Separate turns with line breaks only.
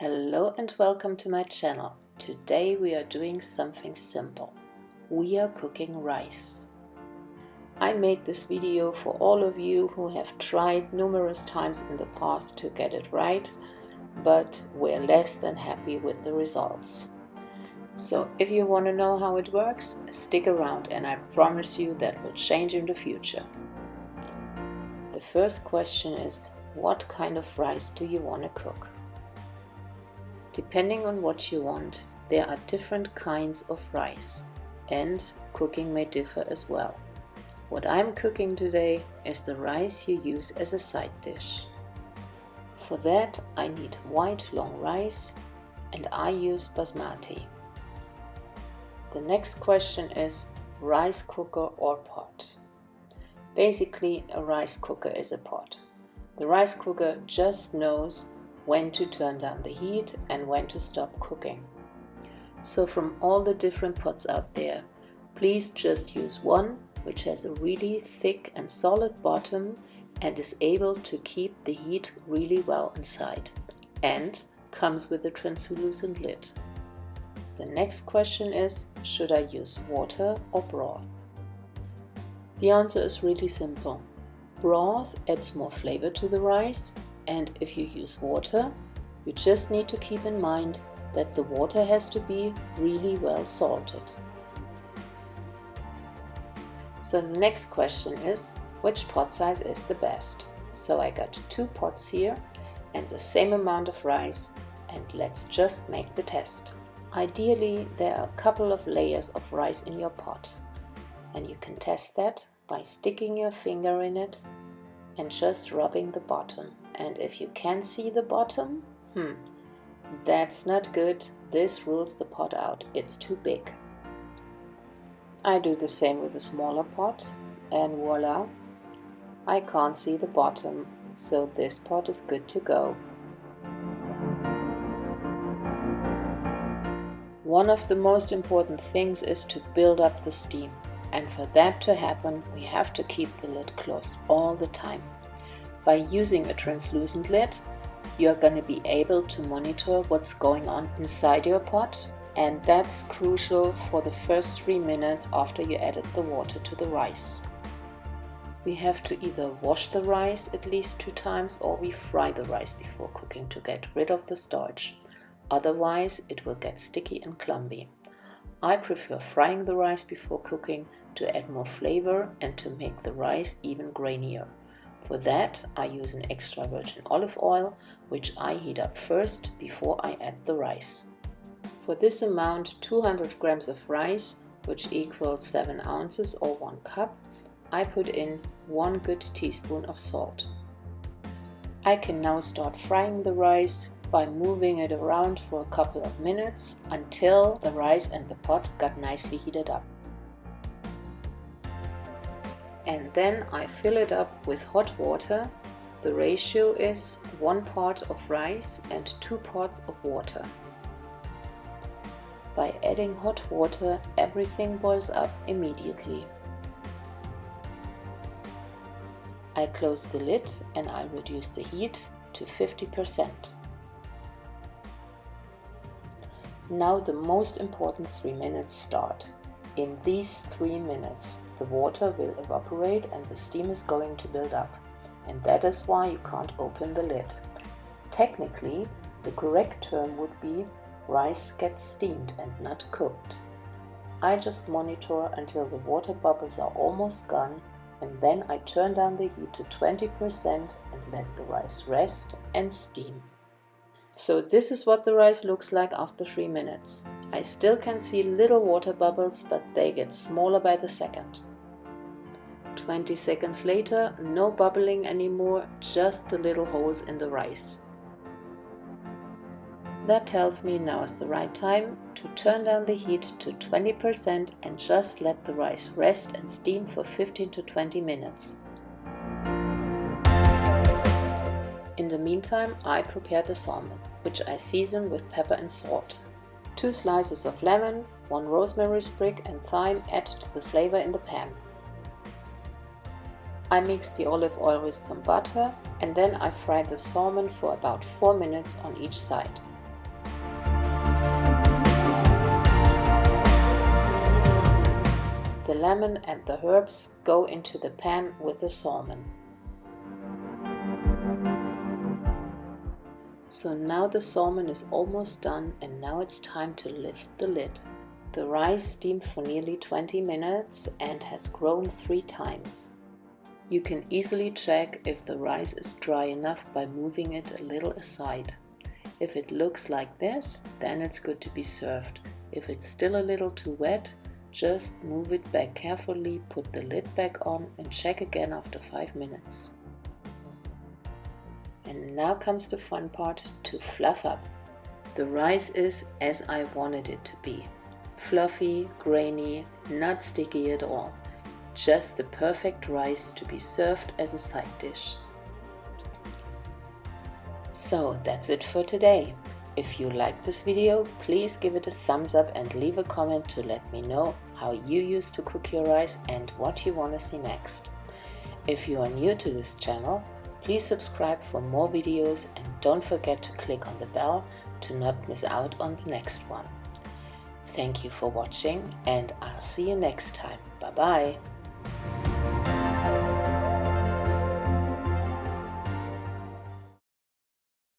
Hello and welcome to my channel. Today we are doing something simple. We are cooking rice. I made this video for all of you who have tried numerous times in the past to get it right, but we're less than happy with the results. So if you want to know how it works, stick around and I promise you that will change in the future. The first question is, what kind of rice do you want to cook? Depending on what you want, there are different kinds of rice, and cooking may differ as well. What I'm cooking today is the rice you use as a side dish. For that I need white long rice, and I use basmati. The next question is rice cooker or pot. Basically, a rice cooker is a pot. The rice cooker just knows when to turn down the heat and when to stop cooking. So from all the different pots out there, please just use one which has a really thick and solid bottom and is able to keep the heat really well inside and comes with a translucent lid. The next question is, should I use water or broth? The answer is really simple. Broth adds more flavor to the rice, and if you use water, you just need to keep in mind that the water has to be really well salted. So the next question is, which pot size is the best? So I got 2 pots here and the same amount of rice, and let's just make the test. Ideally, there are a couple of layers of rice in your pot, and you can test that by sticking your finger in it and just rubbing the bottom. And if you can see the bottom, that's not good. This rules the pot out. It's too big. I do the same with a smaller pot, and voila, I can't see the bottom, so this pot is good to go. One of the most important things is to build up the steam, and for that to happen, we have to keep the lid closed all the time. By using a translucent lid, you are going to be able to monitor what's going on inside your pot, and that's crucial for the first 3 minutes after you added the water to the rice. We have to either wash the rice at least 2 times or we fry the rice before cooking to get rid of the starch. Otherwise, it will get sticky and clumpy. I prefer frying the rice before cooking to add more flavor and to make the rice even grainier. For that, I use an extra virgin olive oil, which I heat up first before I add the rice. For this amount, 200 grams of rice, which equals 7 ounces or 1 cup, I put in 1 good teaspoon of salt. I can now start frying the rice by moving it around for a couple of minutes until the rice and the pot got nicely heated up. And then I fill it up with hot water. The ratio is 1 pot of rice and 2 pots of water. By adding hot water, everything boils up immediately. I close the lid and I reduce the heat to 50%. Now the most important 3 minutes start. In these 3 minutes, the water will evaporate and the steam is going to build up, and that is why you can't open the lid. Technically, the correct term would be rice gets steamed and not cooked. I just monitor until the water bubbles are almost gone, and then I turn down the heat to 20% and let the rice rest and steam. So this is what the rice looks like after 3 minutes. I still can see little water bubbles, but they get smaller by the second. 20 seconds later, no bubbling anymore, just the little holes in the rice. That tells me now is the right time to turn down the heat to 20% and just let the rice rest and steam for 15 to 20 minutes. In the meantime, I prepare the salmon, which I season with pepper and salt. 2 slices of lemon, 1 rosemary sprig and thyme add to the flavor in the pan. I mix the olive oil with some butter and then I fry the salmon for about 4 minutes on each side. The lemon and the herbs go into the pan with the salmon. So now the salmon is almost done, and now it's time to lift the lid. The rice steamed for nearly 20 minutes and has grown 3 times. You can easily check if the rice is dry enough by moving it a little aside. If it looks like this, then it's good to be served. If it's still a little too wet, just move it back carefully, put the lid back on and check again after 5 minutes. And now comes the fun part, to fluff up. The rice is as I wanted it to be. Fluffy, grainy, not sticky at all. Just the perfect rice to be served as a side dish. So that's it for today. If you liked this video, please give it a thumbs up and leave a comment to let me know how you used to cook your rice and what you want to see next. If you are new to this channel, please subscribe for more videos and don't forget to click on the bell to not miss out on the next one. Thank you for watching and I'll see you next time. Bye bye!